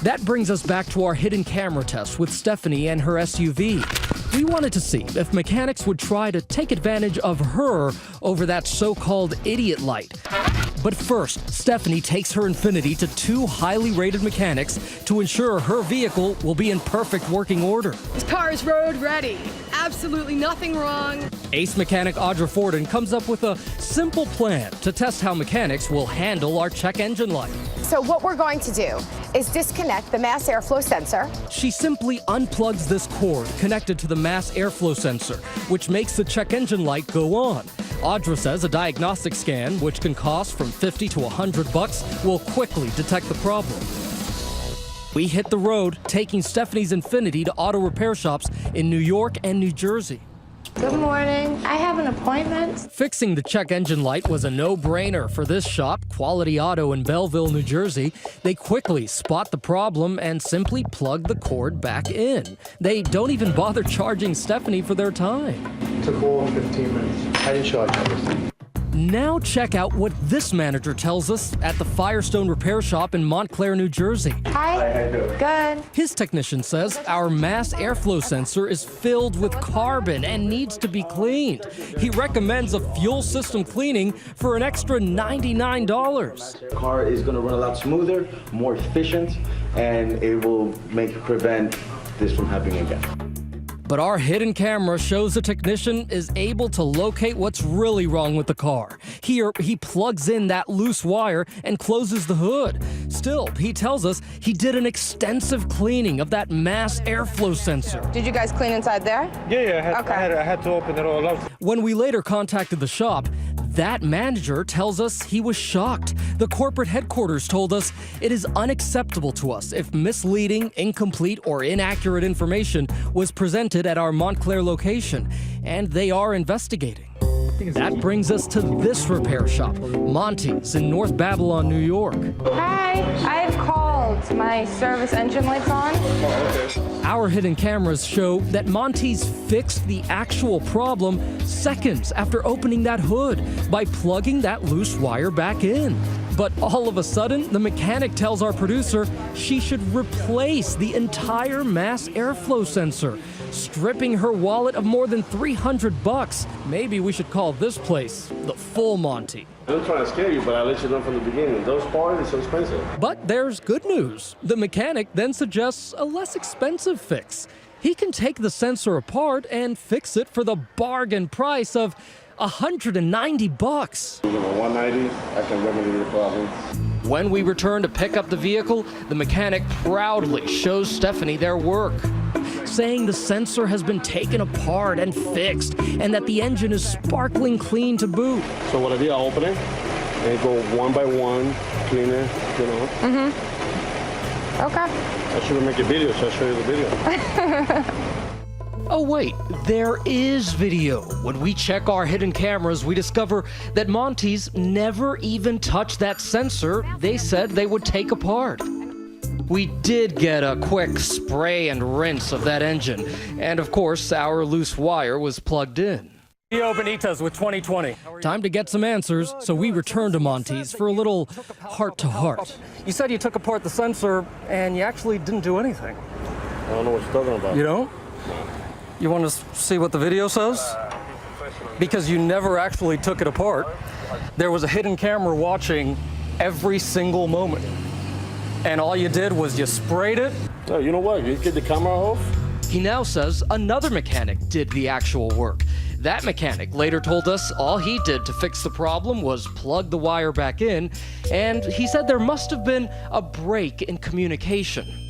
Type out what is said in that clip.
That brings us back to our hidden camera test with Stephanie and her SUV. We wanted to see if mechanics would try to take advantage of her over that so-called idiot light. But first, Stephanie takes her Infiniti to two highly rated mechanics to ensure her vehicle will be in perfect working order. This car is road ready. Absolutely nothing wrong. Ace mechanic Audra Forden comes up with a simple plan to test how mechanics will handle our check engine light. So what we're going to do is disconnect the mass airflow sensor. She simply unplugs this cord connected to the mass airflow sensor, which makes the check engine light go on. Audra says a diagnostic scan, which can cost from $50 to $100, will quickly detect the problem. We hit the road, taking Stephanie's Infiniti to auto repair shops in New York and New Jersey. Good morning. I have an appointment. Fixing the check engine light was a no-brainer for this shop, Quality Auto in Belleville, New Jersey. They quickly spot the problem and simply plug the cord back in. They don't even bother charging Stephanie for their time. Took all 15 minutes. I didn't charge everything. Now check out what this manager tells us at the Firestone Repair Shop in Montclair, New Jersey. Hi. Good. His technician says our mass airflow sensor is filled with carbon and needs to be cleaned. He recommends a fuel system cleaning for an extra $99. The car is going to run a lot smoother, more efficient, and it will prevent this from happening again. But our hidden camera shows the technician is able to locate what's really wrong with the car. Here, he plugs in that loose wire and closes the hood. Still, he tells us he did an extensive cleaning of that mass airflow sensor. Did you guys clean inside there? Yeah, I had to open it all up. When we later contacted the shop, that manager tells us he was shocked. The corporate headquarters told us it is unacceptable to us if misleading, incomplete, or inaccurate information was presented at our Montclair location, and they are investigating. That brings us to this repair shop, Monty's in North Babylon, New York. Hi. I had called. My service engine light's on. Our hidden cameras show that Monty's fixed the actual problem seconds after opening that hood by plugging that loose wire back in. But all of a sudden, the mechanic tells our producer she should replace the entire mass airflow sensor, stripping her wallet of more than $300. Maybe we should call this place the Full Monty. I'm trying to scare you, but I let you know from the beginning. Those parts are expensive. But there's good news. The mechanic then suggests a less expensive fix. He can take the sensor apart and fix it for the bargain price of $190. You know, $190, I can remedy your problem. When we return to pick up the vehicle, the mechanic proudly shows Stephanie their work, saying the sensor has been taken apart and fixed and that the engine is sparkling clean to boot. So what I did, I open it and go one by one, clean it, you know. Okay. I should make a video, so I'll show you the video. Oh wait, there is video. When we check our hidden cameras, we discover that Monty's never even touched that sensor they said they would take apart. We did get a quick spray and rinse of that engine, and of course, our loose wire was plugged in. Gio Benitez with 2020. Time to get some answers, so we return to Monty's for a little heart-to-heart. You said you took apart the sensor and you actually didn't do anything. I don't know what you're talking about. You don't? You want to see what the video says? Because you never actually took it apart. There was a hidden camera watching every single moment. And all you did was you sprayed it. Oh, you know what? You get the camera off. He now says another mechanic did the actual work. That mechanic later told us all he did to fix the problem was plug the wire back in, and he said there must have been a break in communication.